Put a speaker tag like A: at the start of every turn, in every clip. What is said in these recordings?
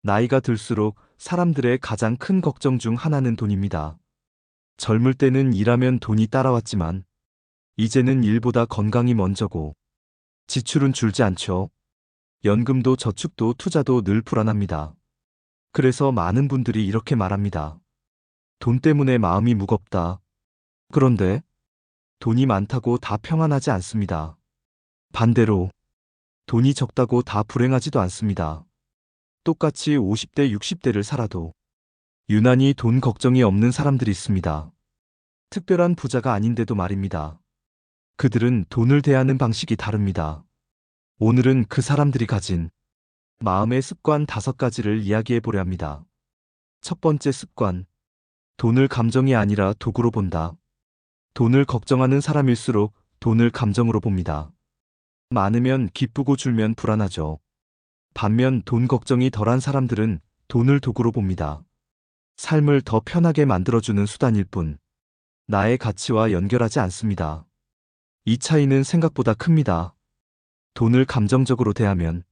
A: 나이가 들수록 사람들의 가장 큰 걱정 중 하나는 돈입니다. 젊을 때는 일하면 돈이 따라왔지만, 이제는 일보다 건강이 먼저고, 지출은 줄지 않죠. 연금도 저축도 투자도 늘 불안합니다. 그래서 많은 분들이 이렇게 말합니다. 돈 때문에 마음이 무겁다. 그런데 돈이 많다고 다 평안하지 않습니다. 반대로 돈이 적다고 다 불행하지도 않습니다. 똑같이 50대, 60대를 살아도 유난히 돈 걱정이 없는 사람들이 있습니다. 특별한 부자가 아닌데도 말입니다. 그들은 돈을 대하는 방식이 다릅니다. 오늘은 그 사람들이 가진 마음의 습관 5가지를 이야기해 보려 합니다. 첫 번째 습관, 돈을 감정이 아니라 도구로 본다. 돈을 걱정하는 사람일수록 돈을 감정으로 봅니다. 많으면 기쁘고 줄면 불안하죠. 반면 돈 걱정이 덜한 사람들은 돈을 도구로 봅니다. 삶을 더 편하게 만들어주는 수단일 뿐, 나의 가치와 연결하지 않습니다. 이 차이는 생각보다 큽니다. 돈을 감정적으로 대하면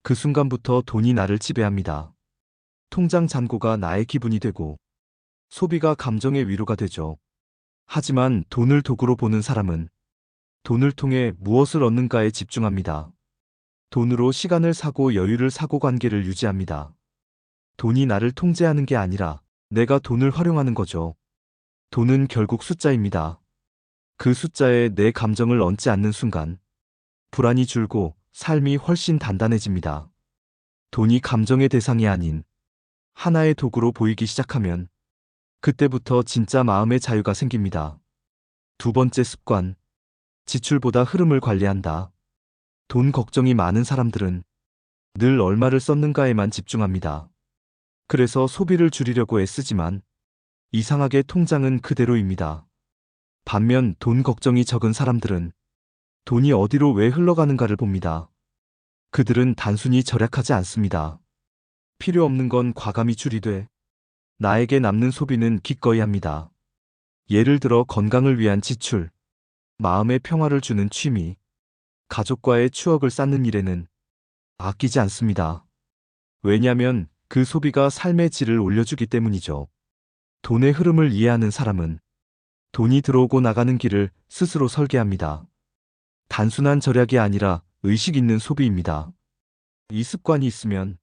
A: 그 순간부터 돈이 나를 지배합니다. 통장 잔고가 나의 기분이 되고 소비가 감정의 위로가 되죠. 하지만 돈을 도구로 보는 사람은 돈을 통해 무엇을 얻는가에 집중합니다. 돈으로 시간을 사고 여유를 사고 관계를 유지합니다. 돈이 나를 통제하는 게 아니라 내가 돈을 활용하는 거죠. 돈은 결국 숫자입니다. 그 숫자에 내 감정을 얹지 않는 순간 불안이 줄고 삶이 훨씬 단단해집니다. 돈이 감정의 대상이 아닌 하나의 도구로 보이기 시작하면 그때부터 진짜 마음의 자유가 생깁니다. 두 번째 습관, 지출보다 흐름을 관리한다. 돈 걱정이 많은 사람들은 늘 얼마를 썼는가에만 집중합니다. 그래서 소비를 줄이려고 애쓰지만 이상하게 통장은 그대로입니다. 반면 돈 걱정이 적은 사람들은 돈이 어디로 왜 흘러가는가를 봅니다. 그들은 단순히 절약하지 않습니다. 필요 없는 건 과감히 줄이되 나에게 남는 소비는 기꺼이 합니다. 예를 들어 건강을 위한 지출, 마음의 평화를 주는 취미, 가족과의 추억을 쌓는 일에는 아끼지 않습니다. 왜냐하면 그 소비가 삶의 질을 올려주기 때문이죠. 돈의 흐름을 이해하는 사람은 돈이 들어오고 나가는 길을 스스로 설계합니다. 단순한 절약이 아니라 의식 있는 소비입니다. 이 습관이 있으면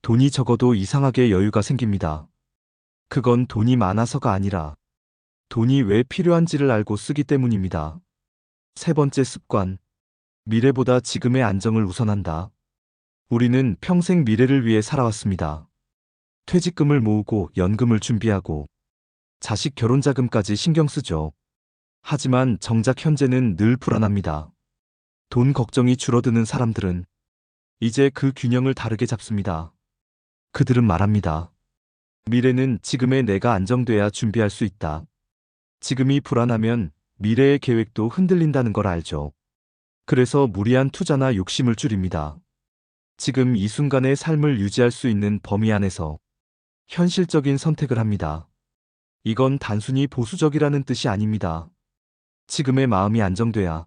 A: 돈이 적어도 이상하게 여유가 생깁니다. 그건 돈이 많아서가 아니라 돈이 왜 필요한지를 알고 쓰기 때문입니다. 세 번째 습관, 미래보다 지금의 안정을 우선한다. 우리는 평생 미래를 위해 살아왔습니다. 퇴직금을 모으고 연금을 준비하고 자식 결혼 자금까지 신경 쓰죠. 하지만 정작 현재는 늘 불안합니다. 돈 걱정이 줄어드는 사람들은 이제 그 균형을 다르게 잡습니다. 그들은 말합니다. 미래는 지금의 내가 안정돼야 준비할 수 있다. 지금이 불안하면 미래의 계획도 흔들린다는 걸 알죠. 그래서 무리한 투자나 욕심을 줄입니다. 지금 이 순간의 삶을 유지할 수 있는 범위 안에서 현실적인 선택을 합니다. 이건 단순히 보수적이라는 뜻이 아닙니다. 지금의 마음이 안정돼야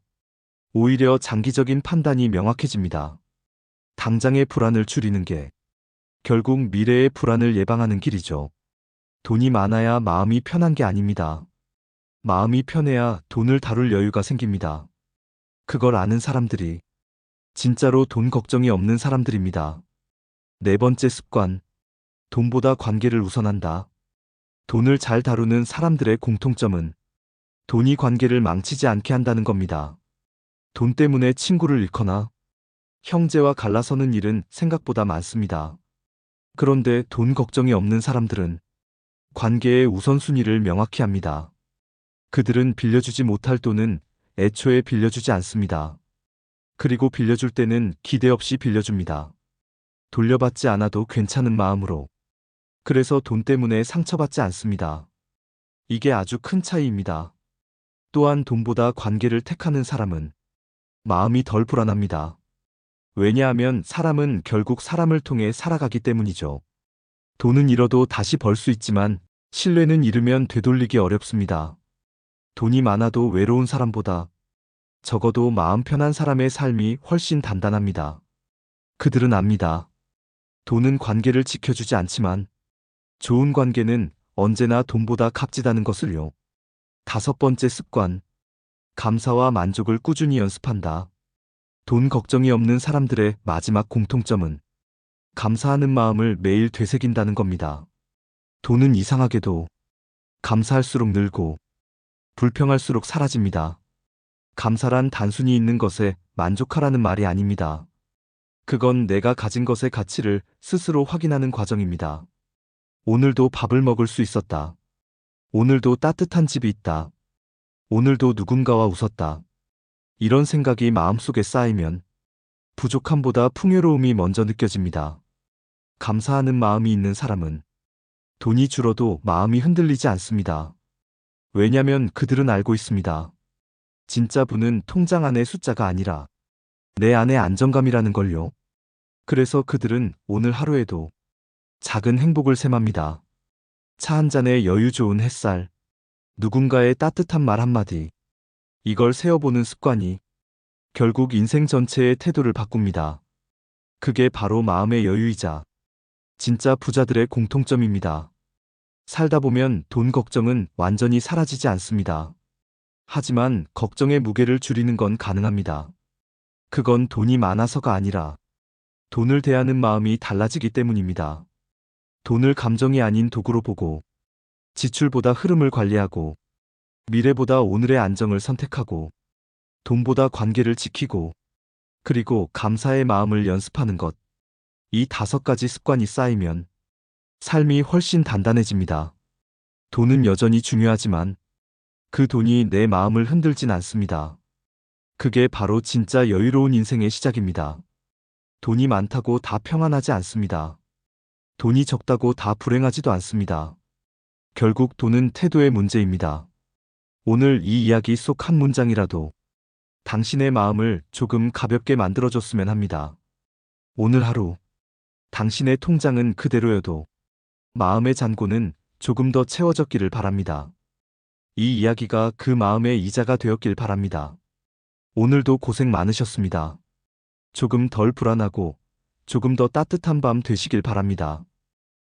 A: 오히려 장기적인 판단이 명확해집니다. 당장의 불안을 줄이는 게 결국 미래의 불안을 예방하는 길이죠. 돈이 많아야 마음이 편한 게 아닙니다. 마음이 편해야 돈을 다룰 여유가 생깁니다. 그걸 아는 사람들이 진짜로 돈 걱정이 없는 사람들입니다. 네 번째 습관, 돈보다 관계를 우선한다. 돈을 잘 다루는 사람들의 공통점은 돈이 관계를 망치지 않게 한다는 겁니다. 돈 때문에 친구를 잃거나 형제와 갈라서는 일은 생각보다 많습니다. 그런데 돈 걱정이 없는 사람들은 관계의 우선순위를 명확히 합니다. 그들은 빌려주지 못할 돈은 애초에 빌려주지 않습니다. 그리고 빌려줄 때는 기대 없이 빌려줍니다. 돌려받지 않아도 괜찮은 마음으로. 그래서 돈 때문에 상처받지 않습니다. 이게 아주 큰 차이입니다. 또한 돈보다 관계를 택하는 사람은 마음이 덜 불안합니다. 왜냐하면 사람은 결국 사람을 통해 살아가기 때문이죠. 돈은 잃어도 다시 벌 수 있지만 신뢰는 잃으면 되돌리기 어렵습니다. 돈이 많아도 외로운 사람보다 적어도 마음 편한 사람의 삶이 훨씬 단단합니다. 그들은 압니다. 돈은 관계를 지켜주지 않지만 좋은 관계는 언제나 돈보다 값지다는 것을요. 5번째 습관. 감사와 만족을 꾸준히 연습한다. 돈 걱정이 없는 사람들의 마지막 공통점은 감사하는 마음을 매일 되새긴다는 겁니다. 돈은 이상하게도 감사할수록 늘고 불평할수록 사라집니다. 감사란 단순히 있는 것에 만족하라는 말이 아닙니다. 그건 내가 가진 것의 가치를 스스로 확인하는 과정입니다. 오늘도 밥을 먹을 수 있었다. 오늘도 따뜻한 집이 있다. 오늘도 누군가와 웃었다. 이런 생각이 마음속에 쌓이면 부족함보다 풍요로움이 먼저 느껴집니다. 감사하는 마음이 있는 사람은 돈이 줄어도 마음이 흔들리지 않습니다. 왜냐면 그들은 알고 있습니다. 진짜 부는 통장 안의 숫자가 아니라 내 안의 안정감이라는 걸요. 그래서 그들은 오늘 하루에도 작은 행복을 셈합니다. 차 한 잔에 여유 좋은 햇살, 누군가의 따뜻한 말 한마디, 이걸 세어보는 습관이 결국 인생 전체의 태도를 바꿉니다. 그게 바로 마음의 여유이자 진짜 부자들의 공통점입니다. 살다 보면 돈 걱정은 완전히 사라지지 않습니다. 하지만 걱정의 무게를 줄이는 건 가능합니다. 그건 돈이 많아서가 아니라 돈을 대하는 마음이 달라지기 때문입니다. 돈을 감정이 아닌 도구로 보고 지출보다 흐름을 관리하고 미래보다 오늘의 안정을 선택하고 돈보다 관계를 지키고 그리고 감사의 마음을 연습하는 것. 이 5가지 습관이 쌓이면 삶이 훨씬 단단해집니다. 돈은 여전히 중요하지만 그 돈이 내 마음을 흔들진 않습니다. 그게 바로 진짜 여유로운 인생의 시작입니다. 돈이 많다고 다 평안하지 않습니다. 돈이 적다고 다 불행하지도 않습니다. 결국 돈은 태도의 문제입니다. 오늘 이 이야기 속 한 문장이라도 당신의 마음을 조금 가볍게 만들어줬으면 합니다. 오늘 하루 당신의 통장은 그대로여도 마음의 잔고는 조금 더 채워졌기를 바랍니다. 이 이야기가 그 마음의 이자가 되었길 바랍니다. 오늘도 고생 많으셨습니다. 조금 덜 불안하고 조금 더 따뜻한 밤 되시길 바랍니다.